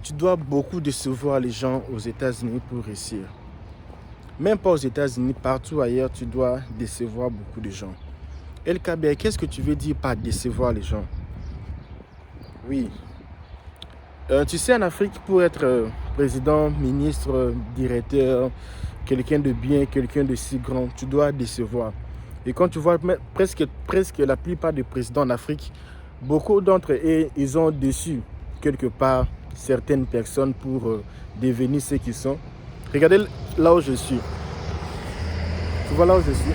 Tu dois beaucoup décevoir les gens aux États-Unis pour réussir. Même pas aux États-Unis, partout ailleurs, tu dois décevoir beaucoup de gens. El Kabir, qu'est-ce que tu veux dire par décevoir les gens? Oui. Tu sais, en Afrique, pour être président, ministre, directeur, quelqu'un de bien, quelqu'un de si grand, tu dois décevoir. Et quand tu vois presque la plupart des présidents en Afrique, beaucoup d'entre eux, ils ont déçu quelque part certaines personnes pour devenir ce qu'ils sont. Regardez là où je suis. Tu vois là où je suis?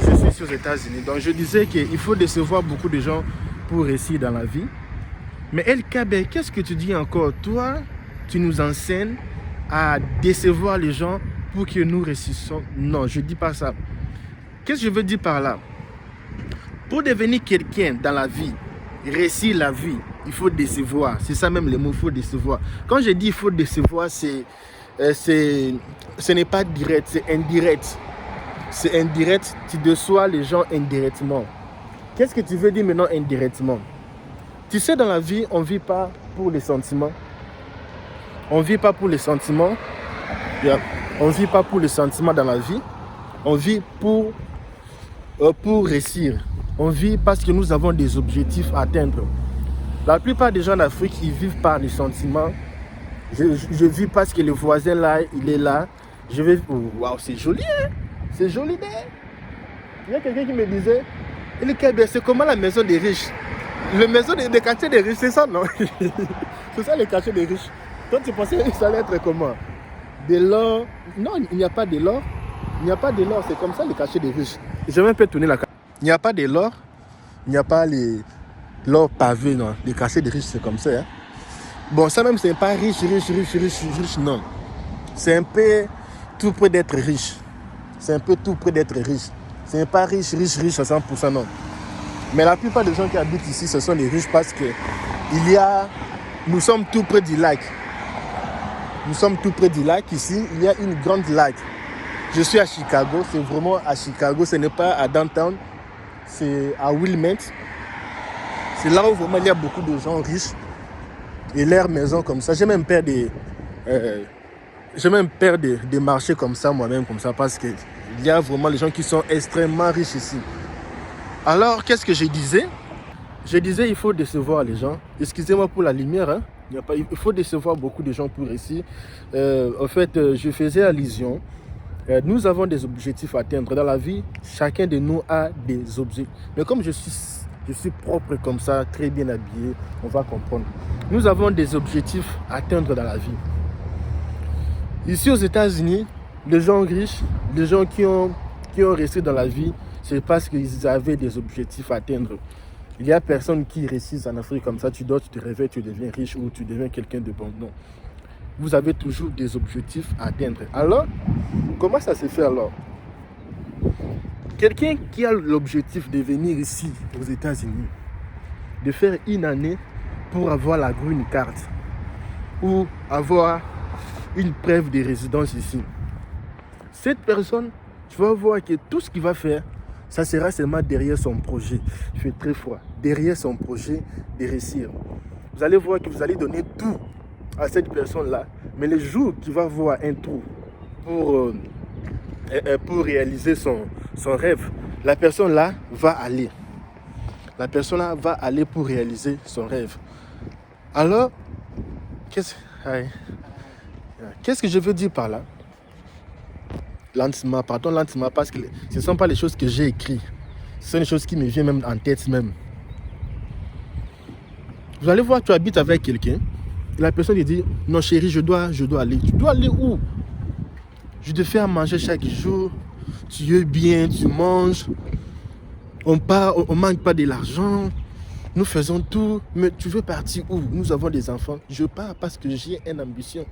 Je suis aux États-Unis. Donc je disais qu'il faut décevoir beaucoup de gens pour réussir dans la vie. Mais El Kabir, qu'est-ce que tu dis encore? Toi, tu nous enseignes à décevoir les gens pour que nous réussissions. Non, je ne dis pas ça. Qu'est-ce que je veux dire par là? Pour devenir quelqu'un dans la vie, réussir la vie, il faut décevoir. C'est ça même le mot, il faut décevoir. Quand je dis il faut décevoir, ce n'est pas direct, c'est indirect. C'est indirect, tu déçois les gens indirectement. Qu'est-ce que tu veux dire maintenant indirectement? Tu sais, dans la vie, on ne vit pas pour les sentiments. On ne vit pas pour les sentiments. On ne vit pas pour les sentiments dans la vie. On vit pour réussir. On vit parce que nous avons des objectifs à atteindre. La plupart des gens d'Afrique, ils vivent par les sentiments. Je vis parce que le voisin là, il est là. Je vais... Waouh, c'est joli, hein? C'est joli, hein? Il y a quelqu'un qui me disait, c'est comment la maison des riches? La maison des quartiers des riches, c'est ça, non? C'est ça, les quartiers des riches. Toi, tu pensais que ça allait être comment? De l'or? Non, il n'y a pas de l'or. Il n'y a pas de l'or, c'est comme ça, les quartiers des riches. Je vais un peu tourner la carte. Il n'y a pas de l'or. Il n'y a pas l'or pavé, non. Les quartiers des riches, c'est comme ça. Hein? Bon, ça même, c'est pas riche, non. C'est un peu tout près d'être riche. C'est un peu tout près d'être riche. C'est pas riche à 100%, non. Mais la plupart des gens qui habitent ici, ce sont les riches parce que nous sommes tout près du lac. Nous sommes tout près du lac. Ici, il y a une grande lac. Je suis à Chicago. C'est vraiment à Chicago. Ce n'est pas à downtown. C'est à Wilmette. C'est là où vraiment il y a beaucoup de gens riches. Et leurs maisons comme ça. J'ai même peur de marcher comme ça, moi-même, comme ça. Parce qu'il y a vraiment les gens qui sont extrêmement riches ici. Alors, qu'est-ce que je disais? Je disais il faut décevoir les gens. Excusez-moi pour la lumière. Hein? Il faut décevoir beaucoup de gens pour réussir. En fait, je faisais allusion. Nous avons des objectifs à atteindre. Dans la vie, chacun de nous a des objectifs. Mais comme je suis propre comme ça, très bien habillé, on va comprendre. Nous avons des objectifs à atteindre dans la vie. Ici aux États-Unis, les gens riches, les gens qui ont réussi dans la vie, c'est parce qu'ils avaient des objectifs à atteindre. Il y a personne qui réussit en Afrique comme ça, tu te réveilles, tu deviens riche ou tu deviens quelqu'un de bon. Non. Vous avez toujours des objectifs à atteindre. Alors, comment ça se fait alors? Quelqu'un qui a l'objectif de venir ici aux États-Unis, de faire une année pour avoir la green card ou avoir une preuve de résidence ici. Cette personne, tu vas voir que tout ce qu'il va faire, ça sera seulement derrière son projet. Il fait très froid. Derrière son projet de réussir. Vous allez voir que vous allez donner tout à cette personne-là. Mais le jour qu'il va voir un trou pour réaliser son rêve, la personne-là va aller. La personne-là va aller pour réaliser son rêve. Alors, qu'est-ce que je veux dire par là? Lentement, parce que ce ne sont pas les choses que j'ai écrites. Ce sont les choses qui me viennent même en tête même. Vous allez voir, tu habites avec quelqu'un. Et la personne lui dit, non chérie, je dois aller. Tu dois aller où? Je te fais à manger chaque jour. Tu es bien, tu manges. On ne manque pas de l'argent. Nous faisons tout. Mais tu veux partir où? Nous avons des enfants. Je pars parce que j'ai une ambition.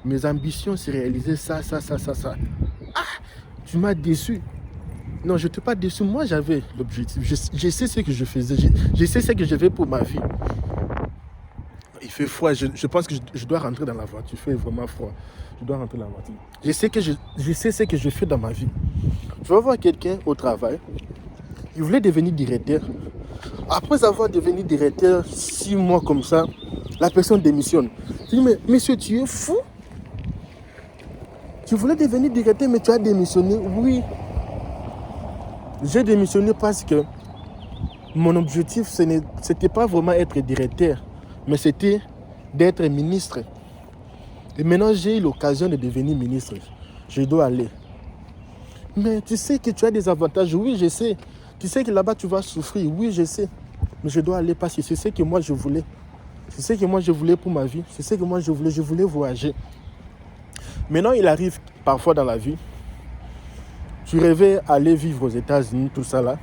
Mes ambitions, c'est réaliser ça. Ah, tu m'as déçu. Non, je ne t'ai pas déçu. Moi, j'avais l'objectif. Je sais ce que je faisais. Je sais ce que je veux pour ma vie. Il fait froid. Je pense que je dois rentrer dans la voiture. Il fait vraiment froid. Je dois rentrer dans la voiture. Je sais ce que je fais dans ma vie. Tu vas voir quelqu'un au travail. Il voulait devenir directeur. Après avoir devenu directeur, 6 mois comme ça, la personne démissionne. Je dis, mais monsieur, tu es fou? Tu voulais devenir directeur, mais tu as démissionné? Oui. J'ai démissionné parce que mon objectif, ce n'était pas vraiment être directeur, mais c'était d'être ministre. Et maintenant, j'ai eu l'occasion de devenir ministre. Je dois aller. Mais tu sais que tu as des avantages? Oui, je sais. Tu sais que là-bas, tu vas souffrir? Oui, je sais. Mais je dois aller parce que c'est ce que moi, je voulais. C'est ce que moi, je voulais pour ma vie. C'est ce que moi, je voulais. Je voulais voyager. Maintenant, il arrive parfois dans la vie, tu rêvais aller vivre aux États-Unis, tout ça là.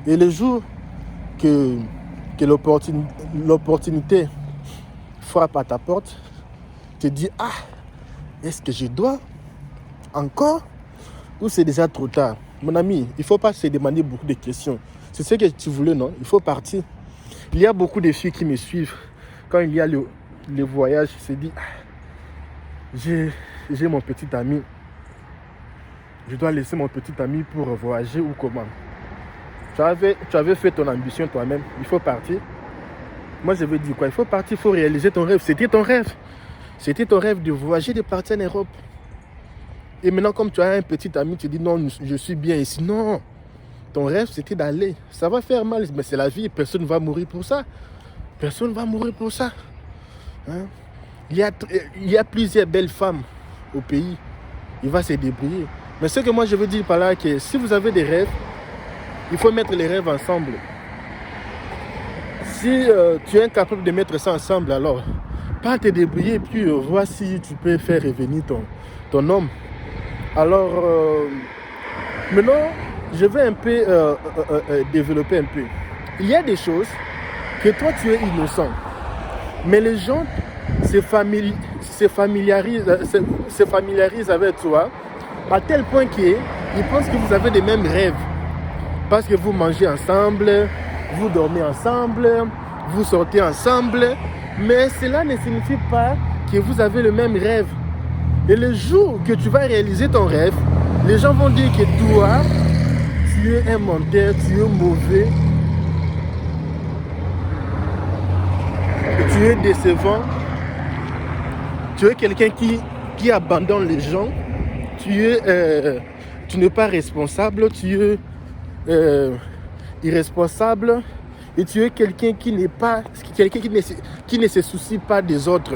Et le jour que l'opportunité frappe à ta porte, tu te dis, ah, est-ce que je dois encore ou c'est déjà trop tard? Mon ami, il ne faut pas se demander beaucoup de questions. C'est ce que tu voulais, non? Il faut partir. Il y a beaucoup de filles qui me suivent. Quand il y a le voyage, ils se disent, ah, j'ai mon petit ami. Je dois laisser mon petit ami pour voyager ou comment? Tu avais fait ton ambition toi-même. Il faut partir. Moi, je veux dire quoi? Il faut partir, il faut réaliser ton rêve. C'était ton rêve. C'était ton rêve de voyager, de partir en Europe. Et maintenant, comme tu as un petit ami, tu dis non, je suis bien ici. Non. Ton rêve, c'était d'aller. Ça va faire mal, mais c'est la vie. Personne ne va mourir pour ça. Personne ne va mourir pour ça. Hein? Il y a plusieurs belles femmes au pays. Il va se débrouiller. Mais ce que moi je veux dire par là, que si vous avez des rêves, il faut mettre les rêves ensemble. Si tu es incapable de mettre ça ensemble, alors pas te débrouiller, puis vois si tu peux faire revenir ton homme. Alors, maintenant, je vais un peu développer un peu. Il y a des choses que toi tu es innocent, mais les gens se familiarisent avec toi à tel point qu'ils pensent que vous avez les mêmes rêves. Parce que vous mangez ensemble, vous dormez ensemble, vous sortez ensemble. Mais cela ne signifie pas que vous avez le même rêve. Et le jour que tu vas réaliser ton rêve, les gens vont dire que toi, tu es un menteur, tu es mauvais, tu es décevant, tu es quelqu'un qui abandonne les gens, tu n'es pas responsable, tu es irresponsable et tu es quelqu'un qui ne se soucie pas des autres.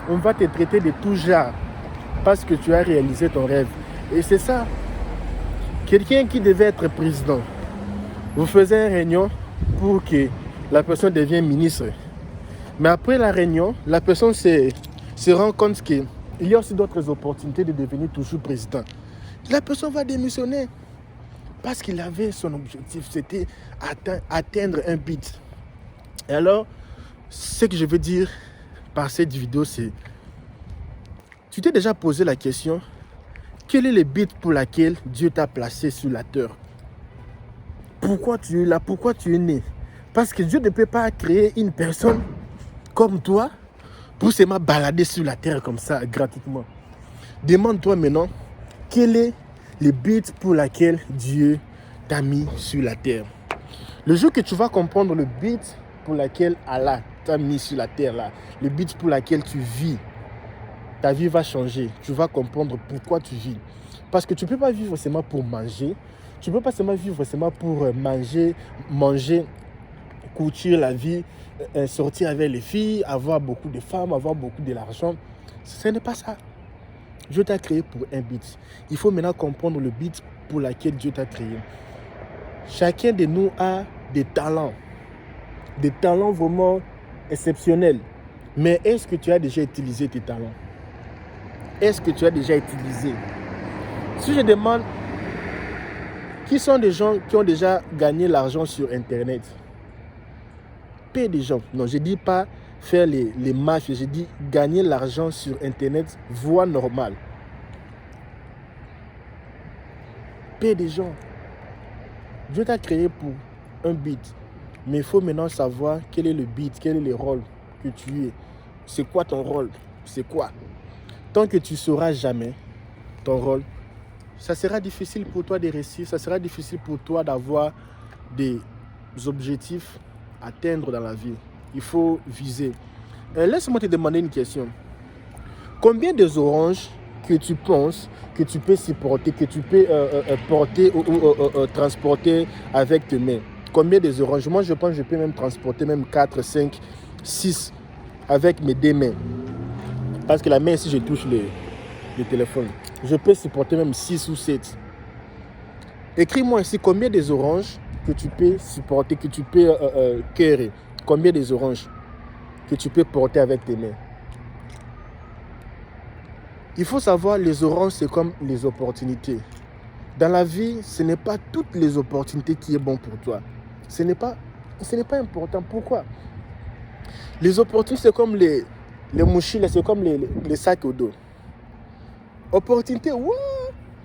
On va te traiter de tout genre parce que tu as réalisé ton rêve. Et c'est ça. Quelqu'un qui devait être président, vous faisiez une réunion pour que la personne devienne ministre. Mais après la réunion, la personne se rend compte qu'il y a aussi d'autres opportunités de devenir toujours président. La personne va démissionner. Parce qu'il avait son objectif, c'était atteindre un but. Et alors, ce que je veux dire par cette vidéo, c'est... Tu t'es déjà posé la question, quel est le but pour lequel Dieu t'a placé sur la terre? Pourquoi tu es là? Pourquoi tu es né? Parce que Dieu ne peut pas créer une personne comme toi pour seulement balader sur la terre comme ça, gratuitement. Demande-toi maintenant, quel est le but pour lequel Dieu t'a mis sur la terre. Le jour que tu vas comprendre le but pour lequel Allah t'a mis sur la terre, là, le but pour lequel tu vis, ta vie va changer. Tu vas comprendre pourquoi tu vis. Parce que tu ne peux pas vivre seulement pour manger. Tu ne peux pas seulement vivre seulement pour manger, couture la vie, sortir avec les filles, avoir beaucoup de femmes, avoir beaucoup de l'argent. Ce n'est pas ça. Dieu t'a créé pour un but. Il faut maintenant comprendre le but pour lequel Dieu t'a créé. Chacun de nous a des talents vraiment exceptionnels. Mais est-ce que tu as déjà utilisé tes talents? Est-ce que tu as déjà utilisé? Si je demande, qui sont des gens qui ont déjà gagné l'argent sur Internet? Peu de gens. Non, je ne dis pas faire les matchs, je dis gagner l'argent sur Internet, voie normale. Peu de gens. Dieu t'a créé pour un but. Mais il faut maintenant savoir quel est le but, quel est le rôle que tu es. C'est quoi ton rôle? C'est quoi? Tant que tu ne sauras jamais ton rôle, ça sera difficile pour toi de réussir, ça sera difficile pour toi d'avoir des objectifs à atteindre dans la vie. Il faut viser. Laisse-moi te demander une question. Combien des oranges que tu penses que tu peux supporter, que tu peux porter ou transporter avec tes mains? Combien des oranges? Moi, je pense que je peux même transporter même 4, 5, 6 avec mes deux mains. Parce que la main, si je touche le téléphone, je peux supporter même 6 ou 7. Écris-moi ici combien des oranges que tu peux supporter, que tu peux cueillir. Combien des oranges que tu peux porter avec tes mains. Il faut savoir, les oranges, c'est comme les opportunités. Dans la vie, ce n'est pas toutes les opportunités qui est bon pour toi. Ce n'est pas important. Pourquoi? Les opportunités, c'est comme les mouchis, c'est comme les sacs au dos. Opportunité, wow,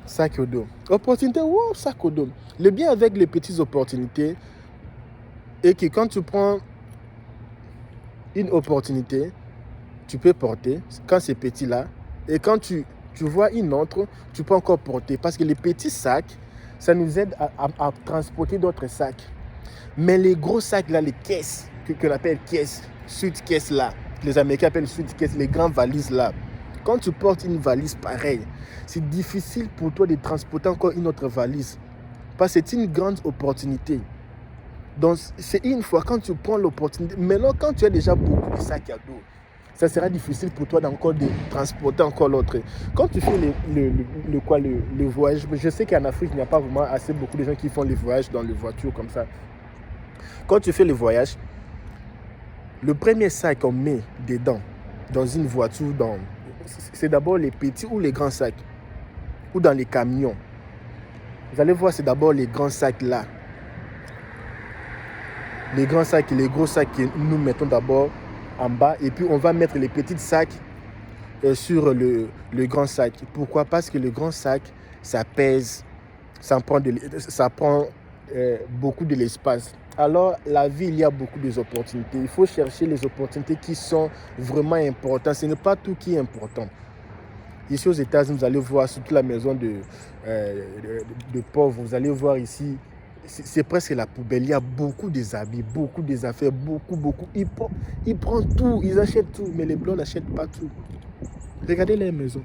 sac au dos. Opportunité, wow, sac au dos. Le bien avec les petites opportunités est que quand tu prends une opportunité, tu peux porter, quand c'est petit là, et quand tu vois une autre, tu peux encore porter. Parce que les petits sacs, ça nous aide à transporter d'autres sacs. Mais les gros sacs là, les caisses, que l'on appelle caisses, suitcases là, les Américains appellent suitcases, les grandes valises là. Quand tu portes une valise pareille, c'est difficile pour toi de transporter encore une autre valise. Parce que c'est une grande opportunité. Donc, c'est une fois quand tu prends l'opportunité. Maintenant, quand tu as déjà beaucoup de sacs à dos, ça sera difficile pour toi d'encore de transporter encore l'autre. Quand tu fais le voyage, je sais qu'en Afrique, il n'y a pas vraiment assez beaucoup de gens qui font les voyages dans les voitures comme ça. Quand tu fais le voyage, le premier sac qu'on met dedans, dans une voiture, c'est d'abord les petits ou les grands sacs, ou dans les camions. Vous allez voir, c'est d'abord les grands sacs là. Les grands sacs et les gros sacs que nous mettons d'abord en bas, et puis on va mettre les petits sacs sur le grand sac. Pourquoi? Parce que le grand sac, ça pèse, ça prend beaucoup de l'espace. Alors, la vie, il y a beaucoup d'opportunités. Il faut chercher les opportunités qui sont vraiment importantes. Ce n'est pas tout qui est important. Ici aux États-Unis, vous allez voir surtout la maison de pauvres. Vous allez voir ici, c'est presque la poubelle. Il y a beaucoup des habits, beaucoup des affaires, beaucoup. Ils prennent tout, ils achètent tout, mais les blancs n'achètent pas tout. Regardez les maisons.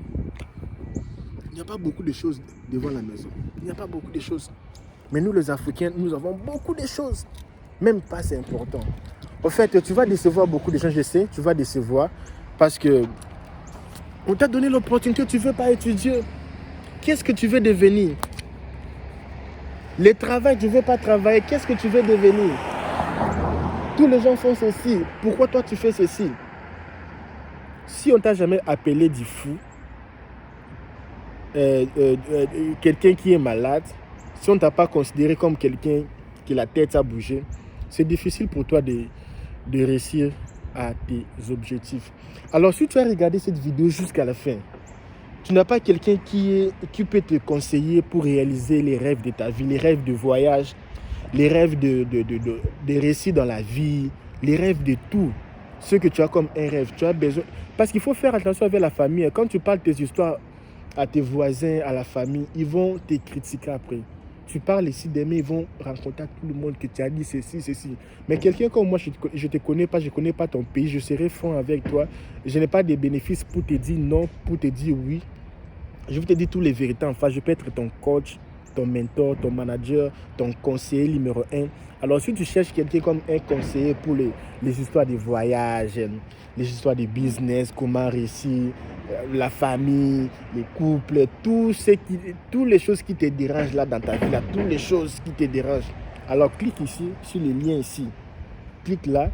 Il n'y a pas beaucoup de choses devant la maison. Il n'y a pas beaucoup de choses. Mais nous, les Africains, nous avons beaucoup de choses. Même pas, c'est important. En fait, tu vas décevoir beaucoup de gens, je sais. Tu vas décevoir parce que on t'a donné l'opportunité, tu ne veux pas étudier. Qu'est-ce que tu veux devenir? Le travail, tu ne veux pas travailler. Qu'est-ce que tu veux devenir? Tous les gens font ceci. Pourquoi toi, tu fais ceci? Si on ne t'a jamais appelé du fou, quelqu'un qui est malade, si on ne t'a pas considéré comme quelqu'un qui la tête a bougé, c'est difficile pour toi de réussir à tes objectifs. Alors, si tu as regardé cette vidéo jusqu'à la fin, tu n'as pas quelqu'un qui peut te conseiller pour réaliser les rêves de ta vie, les rêves de voyage, les rêves de réussir dans la vie, les rêves de tout. Ce que tu as comme un rêve, tu as besoin. Parce qu'il faut faire attention avec la famille. Quand tu parles tes histoires à tes voisins, à la famille, ils vont te critiquer après. Tu parles ici, demain, ils vont raconter à tout le monde que tu as dit ceci. Mais quelqu'un comme moi, je ne te connais pas, je ne connais pas ton pays, je serai franc avec toi. Je n'ai pas de bénéfices pour te dire non, pour te dire oui. Je vais te dire toutes les vérités en face. Je peux être ton coach, ton mentor, ton manager, ton conseiller numéro 1. Alors, si tu cherches quelqu'un comme un conseiller pour les histoires de voyage, les histoires de business, comment réussir, la famille, les couples, toutes les choses qui te dérangent là dans ta vie, là, toutes les choses qui te dérangent. Alors, clique ici, sur le lien ici. Clique là.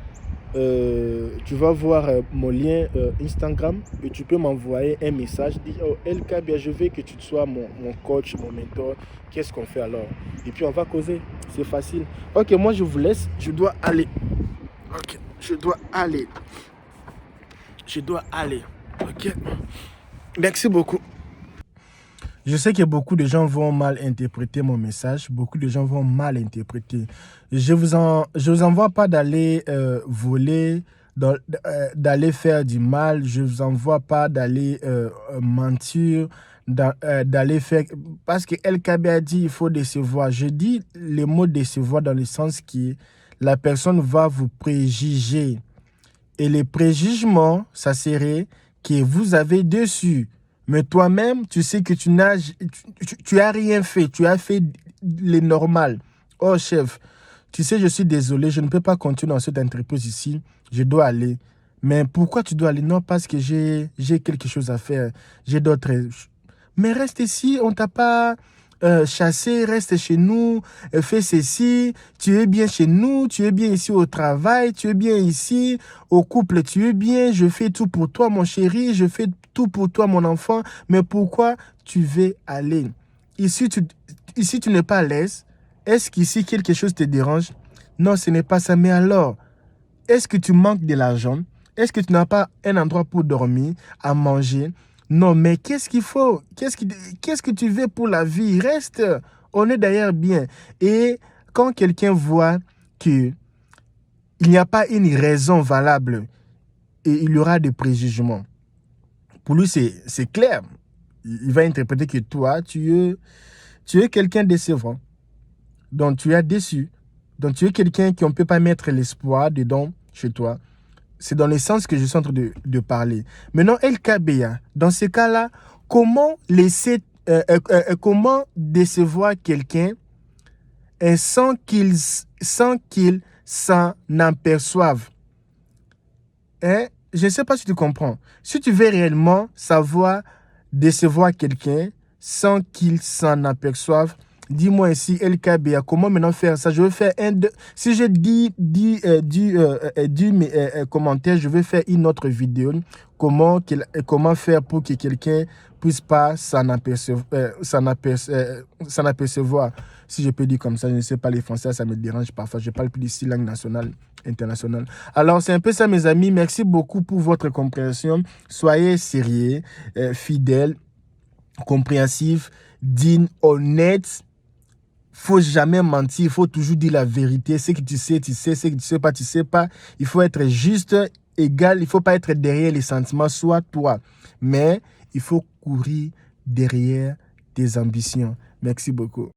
Tu vas voir mon lien Instagram et tu peux m'envoyer un message. Dis, oh LK, bien, je veux que tu sois mon coach, mon mentor. Qu'est-ce qu'on fait alors? Et puis on va causer. C'est facile. Ok, moi je vous laisse. Je dois aller. Ok, je dois aller. Ok. Merci beaucoup. Je sais que beaucoup de gens vont mal interpréter mon message. Beaucoup de gens vont mal interpréter. Je vous envoie pas d'aller voler, d'aller faire du mal. Je vous envoie pas d'aller mentir, d'aller faire... Parce que LKB a dit il faut décevoir. Je dis le mot décevoir dans le sens que la personne va vous préjuger. Et les préjugements, ça serait que vous avez dessus. Mais toi-même, tu sais que tu as rien fait. Tu as fait le normal. Oh, chef, tu sais, je suis désolé, je ne peux pas continuer dans cette entreprise ici. Je dois aller. Mais pourquoi tu dois aller? Non, parce que j'ai quelque chose à faire. J'ai d'autres... Mais reste ici, on t'a pas chassé, reste chez nous, fais ceci. Tu es bien chez nous, tu es bien ici au travail, tu es bien ici au couple, tu es bien. Je fais tout pour toi, mon chéri, je fais tout pour toi, mon enfant. Mais pourquoi tu veux aller? Ici, tu n'es pas à l'aise. Est-ce qu'ici, quelque chose te dérange? Non, ce n'est pas ça. Mais alors, est-ce que tu manques de l'argent? Est-ce que tu n'as pas un endroit pour dormir, à manger? Non, mais qu'est-ce qu'il faut? Qu'est-ce que tu veux pour la vie? Reste, on est d'ailleurs bien. Et quand quelqu'un voit qu'il n'y a pas une raison valable et il y aura des préjugements, pour lui, c'est clair. Il va interpréter que toi, tu es quelqu'un de décevant. Donc, tu es déçu. Donc, tu es quelqu'un qu'on ne peut pas mettre l'espoir dedans chez toi. C'est dans le sens que je suis en train de parler. Maintenant, LKBA, dans ce cas-là, comment comment décevoir quelqu'un sans qu'il s'en aperçoive? Hein? Je ne sais pas si tu comprends. Si tu veux réellement savoir décevoir quelqu'un sans qu'il s'en aperçoive, dis-moi ici, LKBA, comment maintenant faire ça? Je vais faire si je dis 10 commentaires, je vais faire une autre vidéo. Comment faire pour que quelqu'un puisse pas s'en apercevoir. Si je peux dire comme ça, je ne sais pas les français, ça me dérange parfois. Je parle plus ici langue nationale, internationale. Alors, c'est un peu ça, mes amis. Merci beaucoup pour votre compréhension. Soyez sérieux, fidèles, compréhensifs, dignes, honnêtes. Faut jamais mentir, il faut toujours dire la vérité. Ce que tu sais, tu sais. Ce que tu sais pas, tu sais pas. Il faut être juste, égal. Il faut pas être derrière les sentiments, soit toi. Mais il faut courir derrière tes ambitions. Merci beaucoup.